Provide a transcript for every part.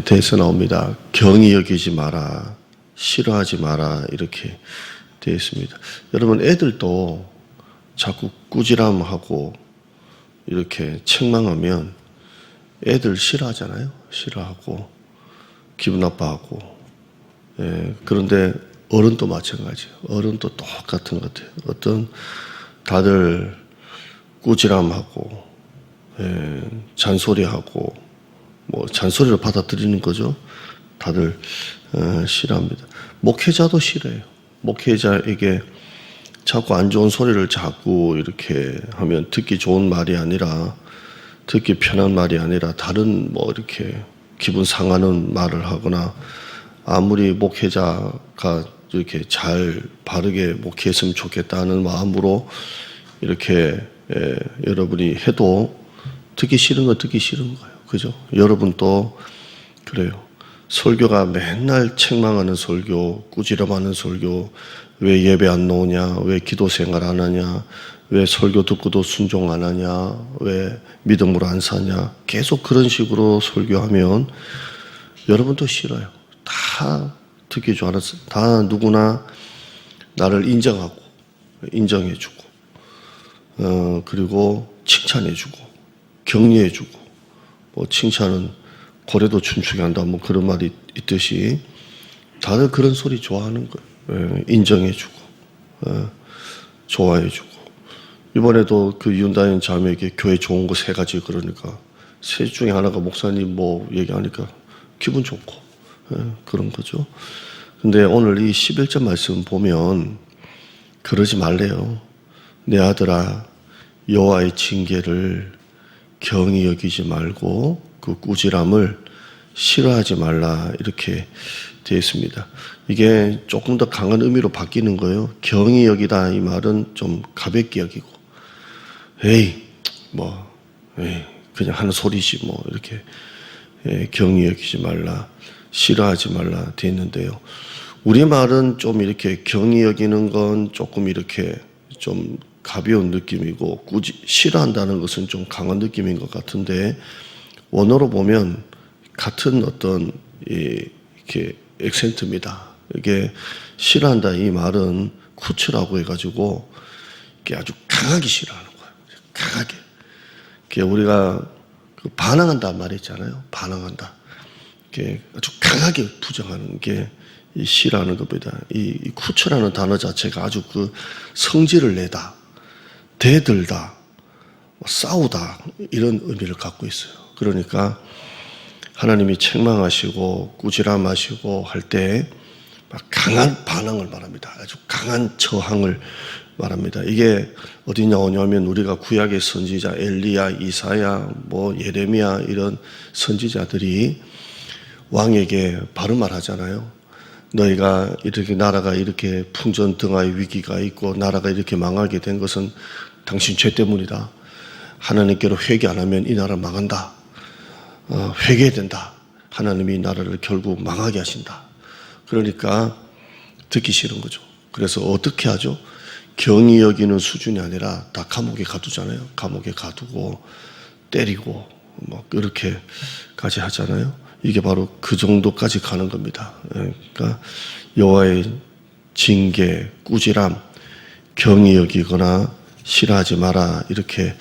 대해서 나옵니다. 경히 여기지 마라, 싫어하지 마라 이렇게 되어 있습니다. 여러분 애들도 자꾸 꾸지람하고 이렇게 책망하면 애들 싫어하잖아요. 싫어하고 기분 나빠하고. 그런데 어른도 마찬가지예요. 어른도 똑같은 것 같아요. 어떤 다들 꾸지람하고 잔소리하고 뭐 잔소리를 받아들이는 거죠. 다들 싫어합니다. 목회자도 싫어해요. 목회자에게 자꾸 안 좋은 소리를 자꾸 이렇게 하면 듣기 좋은 말이 아니라 듣기 편한 말이 아니라 다른 뭐 이렇게 기분 상하는 말을 하거나 아무리 목회자가 이렇게 잘 바르게 목회했으면 좋겠다는 마음으로 이렇게 여러분이 해도 듣기 싫은 건 듣기 싫은 거예요. 그죠? 여러분도 그래요. 설교가 맨날 책망하는 설교, 꾸지람하는 설교, 왜 예배 안 나오냐, 왜 기도 생활 안 하냐, 왜 설교 듣고도 순종 안 하냐, 왜 믿음으로 안 사냐, 계속 그런 식으로 설교하면 여러분도 싫어요. 다 듣기 좋아서 다 누구나 나를 인정하고 인정해주고 그리고 칭찬해주고 격려해주고 뭐 칭찬은 고래도 춤추게 한다 뭐 그런 말이 있듯이 다들 그런 소리 좋아하는 거예요. 인정해주고 좋아해주고 이번에도 그 윤다인 자매에게 교회 좋은 거 3가지 그러니까 셋 중에 하나가 목사님 뭐 얘기하니까 기분 좋고 그런 거죠. 근데 오늘 이 11절 말씀 보면 그러지 말래요. 내 아들아 여호와의 징계를 경히 여기지 말고 그 꾸지람을 싫어하지 말라 이렇게 되어 있습니다. 이게 조금 더 강한 의미로 바뀌는 거예요. 경히 여기다 이 말은 좀 가볍게 여기고 그냥 하는 소리지 뭐 이렇게 경히 여기지 말라 싫어하지 말라 되어 있는데요. 우리말은 좀 이렇게 경히 여기는 건 조금 이렇게 좀 가벼운 느낌이고 싫어한다는 것은 좀 강한 느낌인 것 같은데 원어로 보면 같은 어떤 이렇게 액센트입니다. 이게 싫어한다 이 말은 쿠츠라고 해가지고 이게 아주 강하게 싫어하는 거예요. 강하게. 이게 우리가 반항한다 말이 있잖아요. 반항한다. 이게 아주 강하게 부정하는 게 이 싫어하는 겁니다. 이 쿠츠라는 단어 자체가 아주 그 성질을 내다, 대들다, 싸우다 이런 의미를 갖고 있어요. 그러니까 하나님이 책망하시고 꾸지람하시고 할 때 막 강한 반항을 말합니다. 아주 강한 저항을 말합니다. 이게 어디 나오냐면 우리가 구약의 선지자 엘리야, 이사야, 뭐 예레미야 이런 선지자들이 왕에게 바른 말 하잖아요. 너희가 이렇게 나라가 이렇게 풍전등화의 위기가 있고 나라가 이렇게 망하게 된 것은 당신 죄 때문이다. 하나님께로 회개 안 하면 이 나라 망한다. 회개해야 된다. 하나님이 이 나라를 결국 망하게 하신다. 그러니까 듣기 싫은 거죠. 그래서 어떻게 하죠? 경히 여기는 수준이 아니라 다 감옥에 가두잖아요. 감옥에 가두고 때리고 뭐 그렇게까지 하잖아요. 이게 바로 그 정도까지 가는 겁니다. 그러니까 여호와의 징계, 꾸지람, 경히 여기거나 싫어하지 마라 이렇게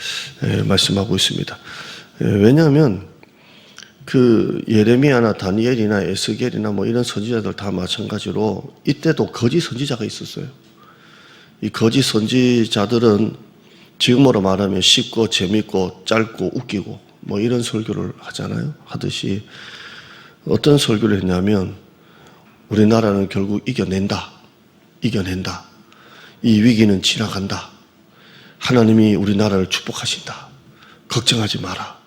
말씀하고 있습니다. 왜냐하면 그 예레미야나 다니엘이나 에스겔이나 뭐 이런 선지자들 다 마찬가지로 이때도 거짓 선지자가 있었어요. 이 거짓 선지자들은 지금으로 말하면 쉽고 재밌고 짧고 웃기고 뭐 이런 설교를 하잖아요. 하듯이 어떤 설교를 했냐면 우리나라는 결국 이겨낸다. 이 위기는 지나간다. 하나님이 우리나라를 축복하신다. 걱정하지 마라.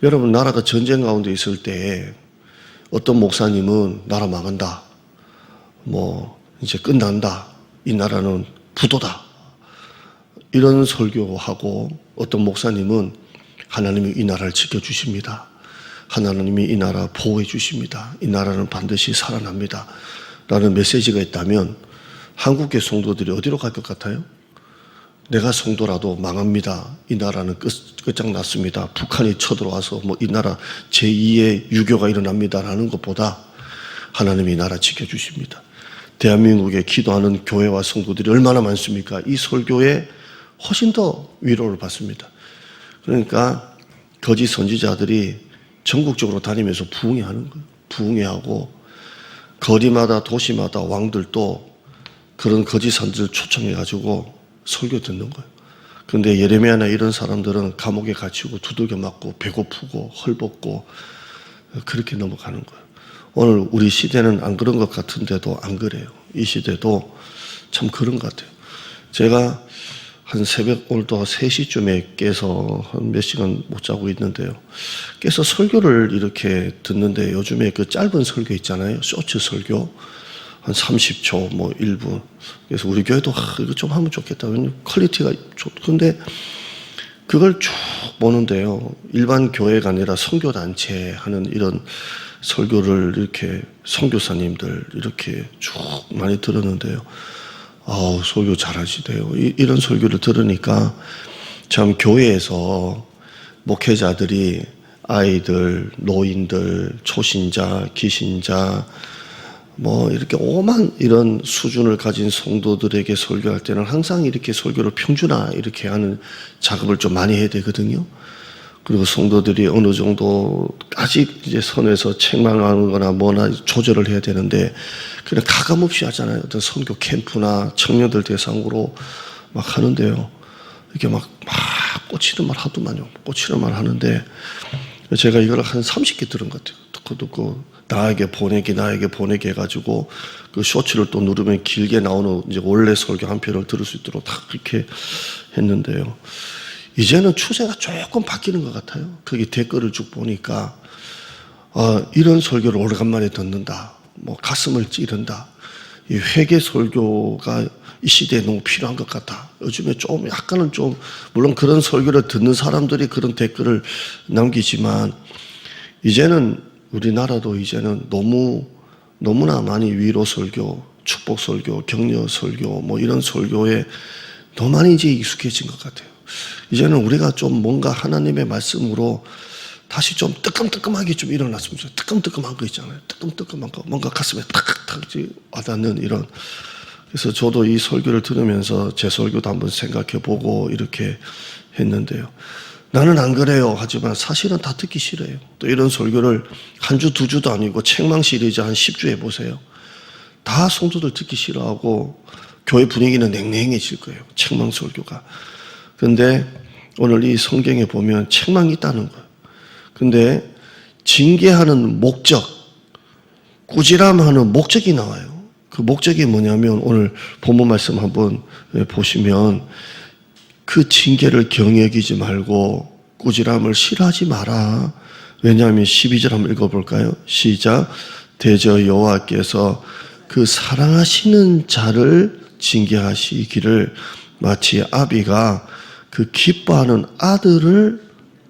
여러분 나라가 전쟁 가운데 있을 때 어떤 목사님은 나라 망한다. 뭐 이제 끝난다. 이 나라는 부도다. 이런 설교하고 어떤 목사님은 하나님이 이 나라를 지켜주십니다. 하나님이 이 나라 보호해 주십니다. 이 나라는 반드시 살아납니다. 라는 메시지가 있다면 한국의 성도들이 어디로 갈 것 같아요? 내가 성도라도 망합니다. 이 나라는 끝장났습니다. 북한이 쳐들어와서 뭐 이 나라 제2의 유교가 일어납니다라는 것보다 하나님이 이 나라 지켜주십니다. 대한민국에 기도하는 교회와 성도들이 얼마나 많습니까? 이 설교에 훨씬 더 위로를 받습니다. 그러니까 거짓 선지자들이 전국적으로 다니면서 부흥회하는 거예요. 부흥회하고 거리마다 도시마다 왕들도 그런 거짓 선지자를 초청해가지고 설교 듣는 거예요. 그런데 예레미야나 이런 사람들은 감옥에 갇히고 두들겨 맞고 배고프고 헐벗고 그렇게 넘어가는 거예요. 오늘 우리 시대는 안 그런 것 같은데도 안 그래요. 이 시대도 참 그런 것 같아요. 제가 한 새벽 오늘도 3시쯤에 깨서 한 몇 시간 못 자고 있는데요. 깨서 설교를 이렇게 듣는데 요즘에 그 짧은 설교 있잖아요. 쇼츠 설교. 한 30초, 뭐 1분. 그래서 우리 교회도 이거 좀 하면 좋겠다. 왜냐면 퀄리티가 좋던데 그걸 쭉 보는데요. 일반 교회가 아니라 선교단체 하는 이런 설교를 이렇게 선교사님들 이렇게 쭉 많이 들었는데요. 설교 잘하시대요. 이런 설교를 들으니까 참 교회에서 목회자들이 아이들, 노인들, 초신자, 기신자 뭐 이렇게 오만 이런 수준을 가진 성도들에게 설교할 때는 항상 이렇게 설교를 평준화 이렇게 하는 작업을 좀 많이 해야 되거든요. 그리고 성도들이 어느 정도까지 이제 선에서 책망하는 거나 뭐나 조절을 해야 되는데 그냥 가감없이 하잖아요. 어떤 선교 캠프나 청년들 대상으로 막 하는데요. 이렇게 막 꽂히는 말 하도 많이 꽂히는 말 하는데 제가 이걸 한 30개 들은 것 같아요. 듣고 나에게 보내기 해가지고 그 쇼츠를 또 누르면 길게 나오는 이제 원래 설교 한 편을 들을 수 있도록 다 그렇게 했는데요. 이제는 추세가 조금 바뀌는 것 같아요. 거기 댓글을 쭉 보니까 이런 설교를 오래간만에 듣는다. 뭐 가슴을 찌른다. 이 회개 설교가 이 시대에 너무 필요한 것 같다. 요즘에 좀 약간은 좀 물론 그런 설교를 듣는 사람들이 그런 댓글을 남기지만 이제는 우리나라도 이제는 너무나 많이 위로 설교, 축복 설교, 격려 설교 뭐 이런 설교에 너무 많이 이제 익숙해진 것 같아요. 이제는 우리가 좀 뭔가 하나님의 말씀으로 다시 좀 뜨끔뜨끔하게 좀 일어났으면 좋겠어요. 뜨끔뜨끔한 거 있잖아요. 뜨끔뜨끔한 거. 뭔가 가슴에 탁탁 와닿는 이런. 그래서 저도 이 설교를 들으면서 제 설교도 한번 생각해 보고 이렇게 했는데요. 나는 안 그래요. 하지만 사실은 다 듣기 싫어요. 또 이런 설교를 한 주, 두 주도 아니고 책망 시리즈 한 10주 해보세요. 다 성도들 듣기 싫어하고 교회 분위기는 냉랭해질 거예요. 책망 설교가. 그런데 오늘 이 성경에 보면 책망이 있다는 거예요. 근데 징계하는 목적, 꾸지람하는 목적이 나와요. 그 목적이 뭐냐면 오늘 본문 말씀 한번 보시면 그 징계를 경히 여기지 말고 꾸지람을 싫어하지 마라. 왜냐하면 12절 한번 읽어볼까요? 시작. 대저 여호와께서 그 사랑하시는 자를 징계하시기를 마치 아비가 그 기뻐하는 아들을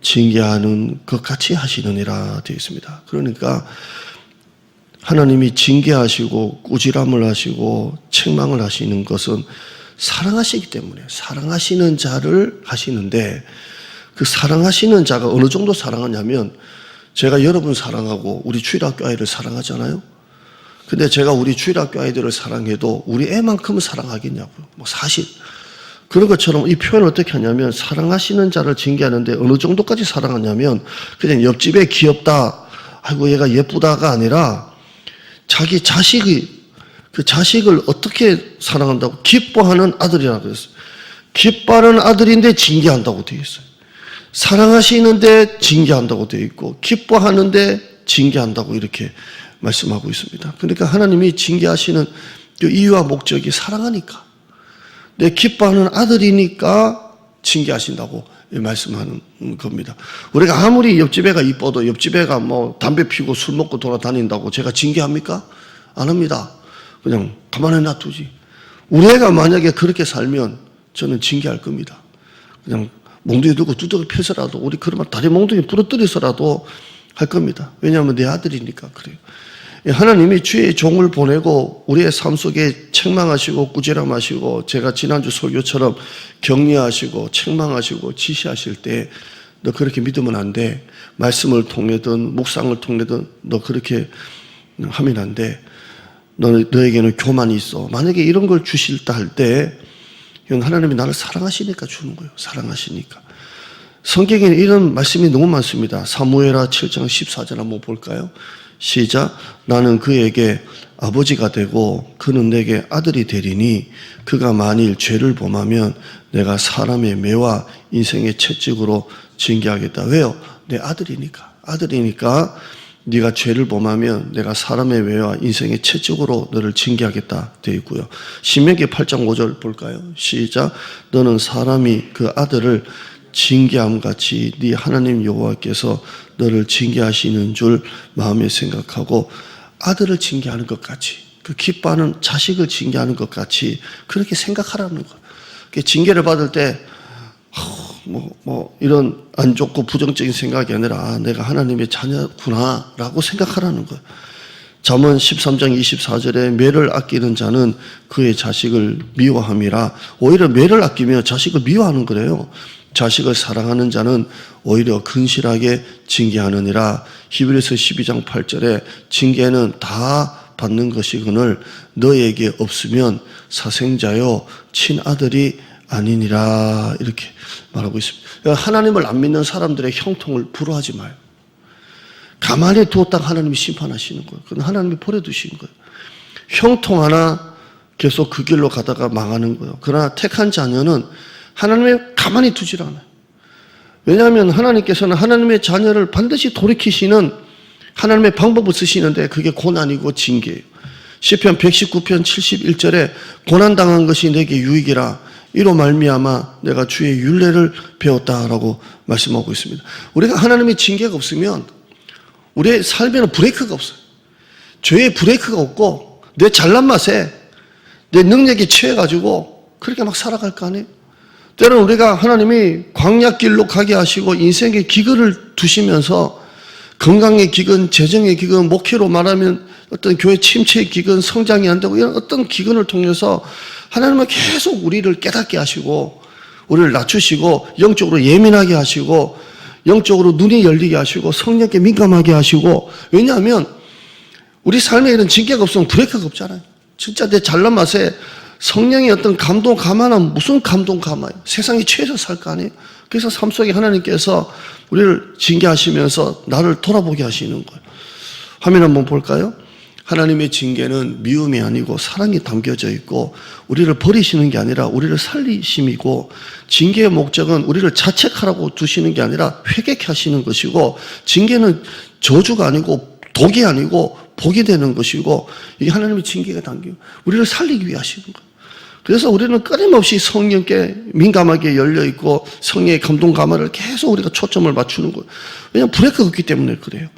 징계하는 것 같이 하시느니라 되어 있습니다. 그러니까 하나님이 징계하시고 꾸지람을 하시고 책망을 하시는 것은 사랑하시기 때문에 사랑하시는 자를 하시는데 그 사랑하시는 자가 어느 정도 사랑하냐면 제가 여러분 사랑하고 우리 주일학교 아이를 사랑하잖아요. 근데 제가 우리 주일학교 아이들을 사랑해도 우리 애만큼은 사랑하겠냐고요. 뭐 사실 그런 것처럼 이 표현을 어떻게 하냐면 사랑하시는 자를 징계하는데 어느 정도까지 사랑하냐면 그냥 옆집에 귀엽다, 아이고 얘가 예쁘다가 아니라 자기 자식이 그 자식을 어떻게 사랑한다고? 기뻐하는 아들이라고 했어요. 기뻐하는 아들인데 징계한다고 되어 있어요. 사랑하시는데 징계한다고 되어 있고 기뻐하는데 징계한다고 이렇게 말씀하고 있습니다. 그러니까 하나님이 징계하시는 이유와 목적이 사랑하니까 내 기뻐하는 아들이니까 징계하신다고 말씀하는 겁니다. 우리가 아무리 옆집 애가 이뻐도 옆집 애가 뭐 담배 피우고 술 먹고 돌아다닌다고 제가 징계합니까? 안 합니다. 그냥 가만히 놔두지. 우리 애가 만약에 그렇게 살면 저는 징계할 겁니다. 그냥 몽둥이 들고 두들겨 패서라도 우리 그러면 다리 몽둥이 부러뜨려서라도 할 겁니다. 왜냐하면 내 아들이니까 그래요. 하나님이 주의 종을 보내고 우리의 삶 속에 책망하시고 꾸지람하시고 제가 지난주 설교처럼 격려하시고 책망하시고 지시하실 때 너 그렇게 믿으면 안 돼. 말씀을 통해든 묵상을 통해든 너 그렇게 하면 안 돼. 너에게는 교만이 있어. 만약에 이런 걸 주실다 할 때 이건 하나님이 나를 사랑하시니까 주는 거예요. 사랑하시니까. 성경에는 이런 말씀이 너무 많습니다. 사무엘하 7장 14절 한번 볼까요? 시작. 나는 그에게 아버지가 되고 그는 내게 아들이 되리니 그가 만일 죄를 범하면 내가 사람의 매와 인생의 채찍으로 징계하겠다. 왜요? 내 아들이니까. 아들이니까 네가 죄를 범하면 내가 사람의 매와 인생의 채찍으로 너를 징계하겠다 되어 있고요. 신명기 8장 5절 볼까요? 시작. 너는 사람이 그 아들을 징계함 같이 네 하나님 여호와께서 너를 징계하시는 줄 마음에 생각하고 아들을 징계하는 것 같이 그 기뻐하는 자식을 징계하는 것 같이 그렇게 생각하라는 거예요. 징계를 받을 때 이런 안 좋고 부정적인 생각이 아니라 내가 하나님의 자녀구나 라고 생각하라는 거예요. 잠언 13장 24절에 매를 아끼는 자는 그의 자식을 미워함이라. 오히려 매를 아끼며 자식을 미워하는 거래요. 자식을 사랑하는 자는 오히려 근실하게 징계하느니라. 히브리서 12장 8절에 징계는 다 받는 것이거늘 너에게 없으면 사생자요 친아들이 아니니라. 이렇게 말하고 있습니다. 하나님을 안 믿는 사람들의 형통을 부러워하지 마요. 가만히 두었다가 하나님이 심판하시는 거예요. 그건 하나님이 버려두시는 거예요. 형통 하나 계속 그 길로 가다가 망하는 거예요. 그러나 택한 자녀는 하나님이 가만히 두질 않아요. 왜냐하면 하나님께서는 하나님의 자녀를 반드시 돌이키시는 하나님의 방법을 쓰시는데 그게 고난이고 징계예요. 시편 119편 71절에 고난당한 것이 내게 유익이라 이로 말미암아 내가 주의 율례를 배웠다라고 말씀하고 있습니다. 우리가 하나님의 징계가 없으면 우리의 삶에는 브레이크가 없어요. 죄의 브레이크가 없고 내 잘난 맛에 내 능력에 취해가지고 그렇게 막 살아갈 거 아니에요. 때로는 우리가 하나님이 광야길로 가게 하시고 인생의 기근을 두시면서 건강의 기근, 재정의 기근, 목회로 말하면 어떤 교회 침체의 기근, 성장이 안 되고 이런 어떤 기근을 통해서 하나님은 계속 우리를 깨닫게 하시고 우리를 낮추시고 영적으로 예민하게 하시고 영적으로 눈이 열리게 하시고 성령께 민감하게 하시고 왜냐하면 우리 삶에 이런 징계가 없으면 브레이크가 없잖아요. 진짜 내 잘난 맛에 성령의 어떤 감동 감화는 무슨 감동 감화예요. 세상에 취해서 살 거 아니에요. 그래서 삶 속에 하나님께서 우리를 징계하시면서 나를 돌아보게 하시는 거예요. 화면 한번 볼까요? 하나님의 징계는 미움이 아니고 사랑이 담겨져 있고 우리를 버리시는 게 아니라 우리를 살리심이고 징계의 목적은 우리를 자책하라고 두시는 게 아니라 회개케 하시는 것이고 징계는 저주가 아니고 독이 아니고 복이 되는 것이고 이게 하나님의 징계가 담기고 우리를 살리기 위해 하시는 거예요. 그래서 우리는 끊임없이 성령께 민감하게 열려있고 성령의 감동 감화를 계속 우리가 초점을 맞추는 거예요. 왜냐하면 브레이크가 없기 때문에 그래요.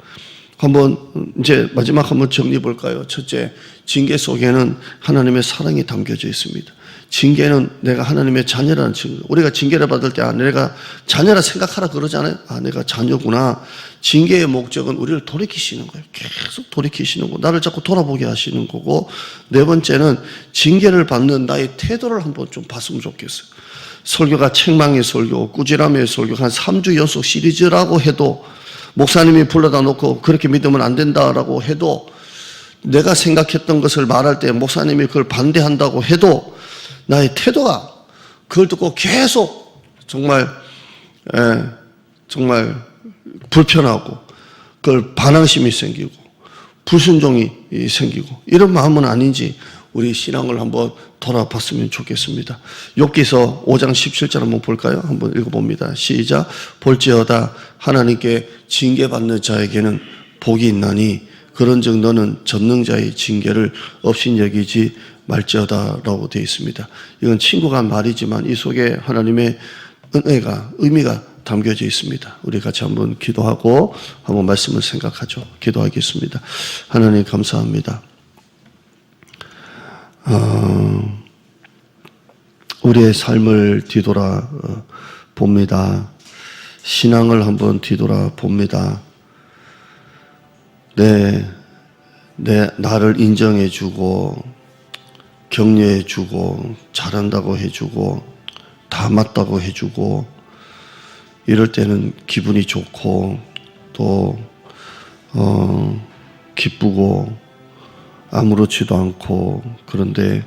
한번 이제 마지막 한번 정리해 볼까요? 첫째, 징계 속에는 하나님의 사랑이 담겨져 있습니다. 징계는 내가 하나님의 자녀라는 증거. 우리가 징계를 받을 때 내가 자녀라 생각하라 그러잖아요. 내가 자녀구나. 징계의 목적은 우리를 돌이키시는 거예요. 계속 돌이키시는 거고 나를 자꾸 돌아보게 하시는 거고 네 번째는 징계를 받는 나의 태도를 한번 좀 봤으면 좋겠어요. 설교가 책망의 설교, 꾸지람의 설교 한 3주 연속 시리즈라고 해도 목사님이 불러다 놓고 그렇게 믿으면 안 된다라고 해도 내가 생각했던 것을 말할 때 목사님이 그걸 반대한다고 해도 나의 태도가 그걸 듣고 계속 정말 불편하고 그걸 반항심이 생기고 불순종이 생기고 이런 마음은 아닌지 우리 신앙을 한번 돌아봤으면 좋겠습니다. 욥기서 5장 17절 한번 볼까요? 한번 읽어봅니다. 시작. 볼지어다 하나님께 징계받는 자에게는 복이 있나니 그런즉 너는 전능자의 징계를 없인 여기지 말지어다 라고 되어 있습니다. 이건 친구가 한 말이지만 이 속에 하나님의 은혜가 의미가 담겨져 있습니다. 우리 같이 한번 기도하고 한번 말씀을 생각하죠. 기도하겠습니다. 하나님 감사합니다. 우리의 삶을 뒤돌아 봅니다. 신앙을 한번 뒤돌아 봅니다. 나를 인정해주고 격려해주고 잘한다고 해주고 다 맞다고 해주고 이럴 때는 기분이 좋고 또 기쁘고 아무렇지도 않고, 그런데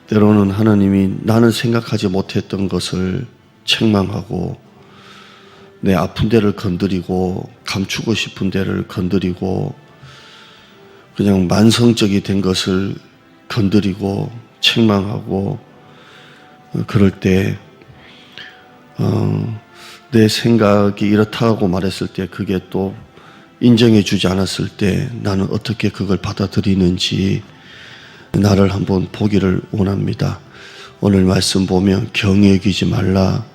때로는 하나님이 나는 생각하지 못했던 것을 책망하고 내 아픈 데를 건드리고 감추고 싶은 데를 건드리고 그냥 만성적이 된 것을 건드리고 책망하고, 그럴 때 내 생각이 이렇다고 말했을 때 그게 또 인정해 주지 않았을 때 나는 어떻게 그걸 받아들이는지 나를 한번 보기를 원합니다. 오늘 말씀 보면 경히 여기지 말라,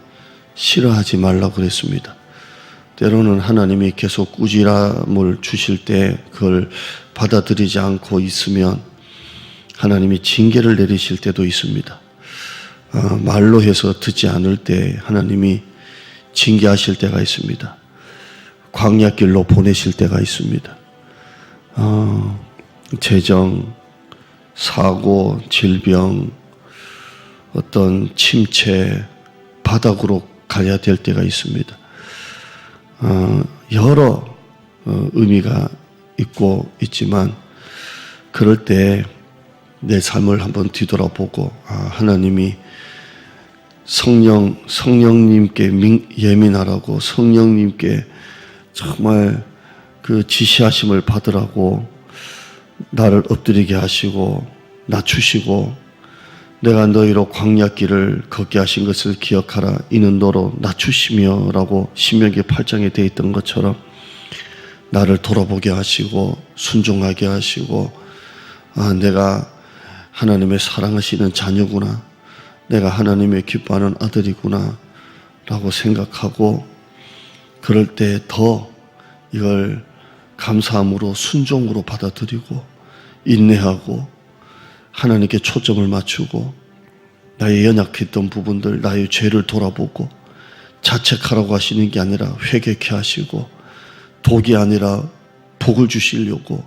싫어하지 말라 그랬습니다. 때로는 하나님이 계속 꾸지람을 주실 때 그걸 받아들이지 않고 있으면 하나님이 징계를 내리실 때도 있습니다. 말로 해서 듣지 않을 때 하나님이 징계하실 때가 있습니다. 광야길로 보내실 때가 있습니다. 재정, 사고, 질병, 어떤 침체, 바닥으로 가야 될 때가 있습니다. 여러 의미가 있고 있지만 그럴 때 내 삶을 한번 뒤돌아보고 하나님이 성령님께 예민하라고, 성령님께 정말 그 지시하심을 받으라고 나를 엎드리게 하시고 낮추시고, 내가 너희로 광야길을 걷게 하신 것을 기억하라, 이는 너로 낮추시며 라고 신명기 8장에 되어 있던 것처럼 나를 돌아보게 하시고 순종하게 하시고, 내가 하나님의 사랑하시는 자녀구나, 내가 하나님의 기뻐하는 아들이구나 라고 생각하고, 그럴 때 더 이걸 감사함으로 순종으로 받아들이고 인내하고 하나님께 초점을 맞추고 나의 연약했던 부분들, 나의 죄를 돌아보고 자책하라고 하시는 게 아니라 회개케 하시고 독이 아니라 복을 주시려고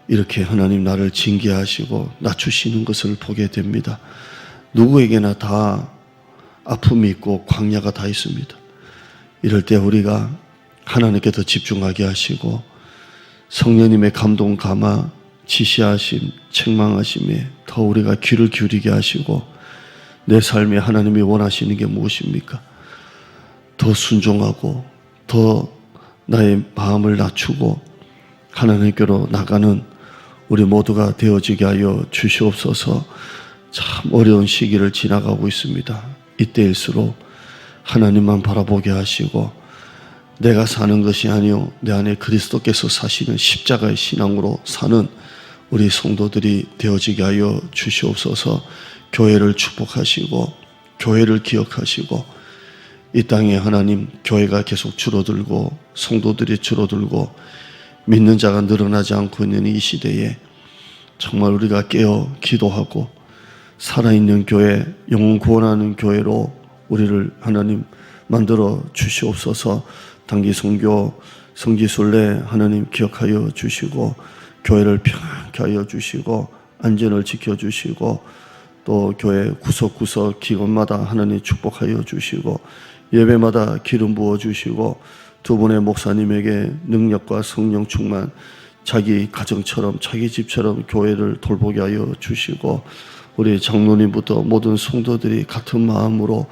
이렇게 하나님 나를 징계하시고 낮추시는 것을 보게 됩니다. 누구에게나 다 아픔이 있고 광야가 다 있습니다. 이럴 때 우리가 하나님께 더 집중하게 하시고 성령님의 감동 감화, 지시하심, 책망하심에 더 우리가 귀를 기울이게 하시고, 내 삶에 하나님이 원하시는 게 무엇입니까? 더 순종하고 더 나의 마음을 낮추고 하나님께로 나가는 우리 모두가 되어지게 하여 주시옵소서. 참 어려운 시기를 지나가고 있습니다. 이때일수록 하나님만 바라보게 하시고 내가 사는 것이 아니요 내 안에 그리스도께서 사시는 십자가의 신앙으로 사는 우리 성도들이 되어지게 하여 주시옵소서. 교회를 축복하시고 교회를 기억하시고, 이 땅에 하나님 교회가 계속 줄어들고 성도들이 줄어들고 믿는 자가 늘어나지 않고 있는 이 시대에 정말 우리가 깨어 기도하고 살아있는 교회, 영혼 구원하는 교회로 우리를 하나님 만들어 주시옵소서. 단기 선교, 성지순례 하나님 기억하여 주시고 교회를 평안케 하여 주시고 안전을 지켜주시고 또 교회 구석구석 기관마다 하나님 축복하여 주시고 예배마다 기름 부어 주시고 두 분의 목사님에게 능력과 성령 충만, 자기 가정처럼 자기 집처럼 교회를 돌보게 하여 주시고, 우리 장로님부터 모든 성도들이 같은 마음으로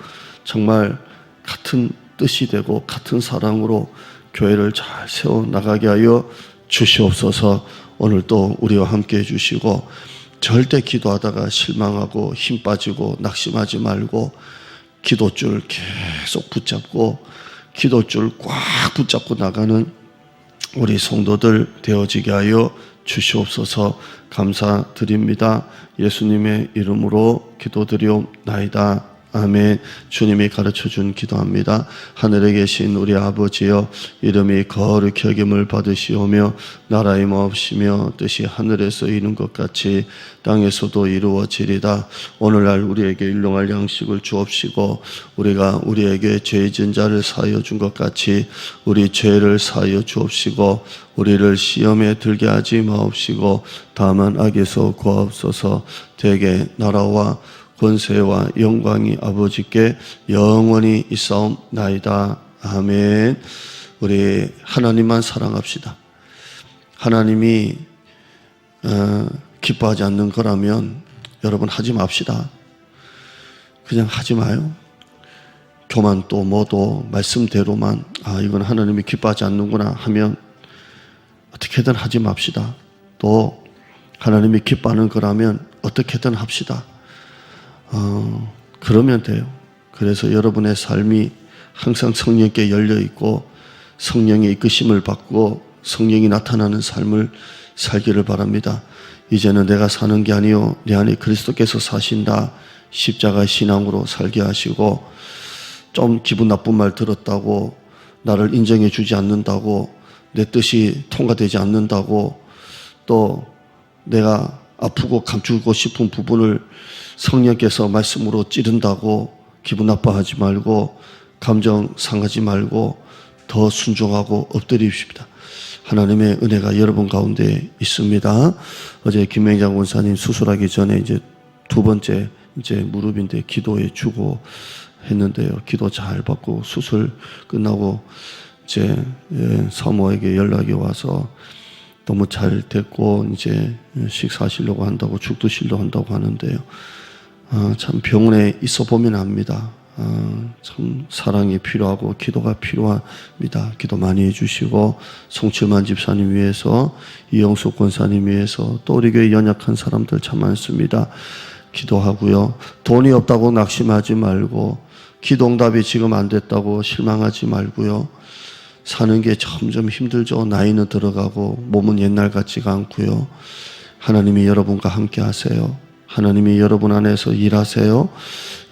정말 같은 뜻이 되고 같은 사랑으로 교회를 잘 세워나가게 하여 주시옵소서. 오늘 또 우리와 함께 해주시고 절대 기도하다가 실망하고 힘 빠지고 낙심하지 말고 기도줄 계속 붙잡고 기도줄 꽉 붙잡고 나가는 우리 성도들 되어지게 하여 주시옵소서. 감사드립니다. 예수님의 이름으로 기도드리옵나이다. 아멘. 주님이 가르쳐준 기도합니다. 하늘에 계신 우리 아버지여, 이름이 거룩히 여김을 받으시오며 나라의 마옵시며 뜻이 하늘에서 이룬 것 같이 땅에서도 이루어지리다. 오늘날 우리에게 일용할 양식을 주옵시고 우리가 우리에게 죄 지은 자를 사하여 준 것 같이 우리 죄를 사하여 주옵시고 우리를 시험에 들게 하지 마옵시고 다만 악에서 구하옵소서. 대개 나라와 권세와 영광이 아버지께 영원히 있사옵나이다. 아멘. 우리 하나님만 사랑합시다. 하나님이 기뻐하지 않는 거라면 여러분 하지 맙시다. 그냥 하지 마요. 교만도 뭐도 말씀대로만 이건 하나님이 기뻐하지 않는구나 하면 어떻게든 하지 맙시다. 또 하나님이 기뻐하는 거라면 어떻게든 합시다. 그러면 돼요. 그래서 여러분의 삶이 항상 성령께 열려 있고 성령의 이끄심을 받고 성령이 나타나는 삶을 살기를 바랍니다. 이제는 내가 사는 게 아니요 내 안에 그리스도께서 사신다. 십자가 신앙으로 살게 하시고 좀 기분 나쁜 말 들었다고 나를 인정해 주지 않는다고 내 뜻이 통과되지 않는다고 또 내가 아프고 감추고 싶은 부분을 성령께서 말씀으로 찌른다고 기분 나빠하지 말고 감정 상하지 말고 더 순종하고 엎드리십시다. 하나님의 은혜가 여러분 가운데 있습니다. 어제 김명장 원사님 수술하기 전에 이제 두 번째 이제 무릎인데 기도해 주고 했는데요. 기도 잘 받고 수술 끝나고 이제 사모에게 연락이 와서 너무 잘 됐고 이제 식사하시려고 한다고 죽 드시려고 한다고 하는데요. 참 병원에 있어 보면 압니다. 참 사랑이 필요하고 기도가 필요합니다. 기도 많이 해주시고 송칠만 집사님 위해서 이영숙 권사님 위해서 또 우리 교회 연약한 사람들 참 많습니다. 기도하고요. 돈이 없다고 낙심하지 말고 기도응답이 지금 안 됐다고 실망하지 말고요. 사는 게 점점 힘들죠. 나이는 들어가고 몸은 옛날 같지가 않고요. 하나님이 여러분과 함께 하세요. 하나님이 여러분 안에서 일하세요.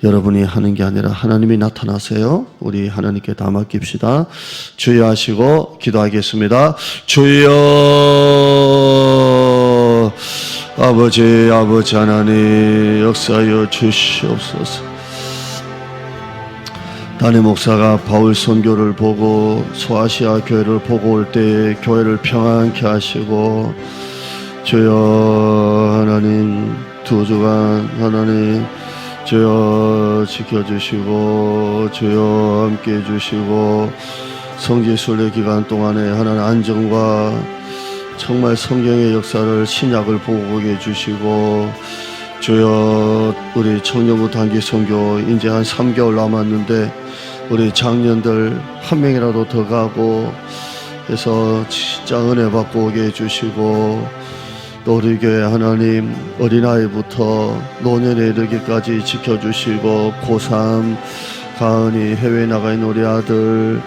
여러분이 하는 게 아니라 하나님이 나타나세요. 우리 하나님께 다 맡깁시다. 주여 하시고 기도하겠습니다. 주여 아버지 하나님 역사하여 주시옵소서. 담임 목사가 바울 선교를 보고 소아시아 교회를 보고 올 때 교회를 평안케 하시고 주여 하나님 두 주간 하나님 주여 지켜주시고 주여 함께 해주시고 성지순례 기간 동안에 하나님 안정과 정말 성경의 역사를 신약을 보고 해주시고 주여 우리 청년부 단기 선교 이제 한 3개월 남았는데 우리 장년들 한 명이라도 더 가고 해서 진짜 은혜 받고 오게 해주시고 또 우리 교회 하나님 어린아이부터 노년에 이르기까지 지켜주시고 고3 가은이 해외에 나가 있는 우리 아들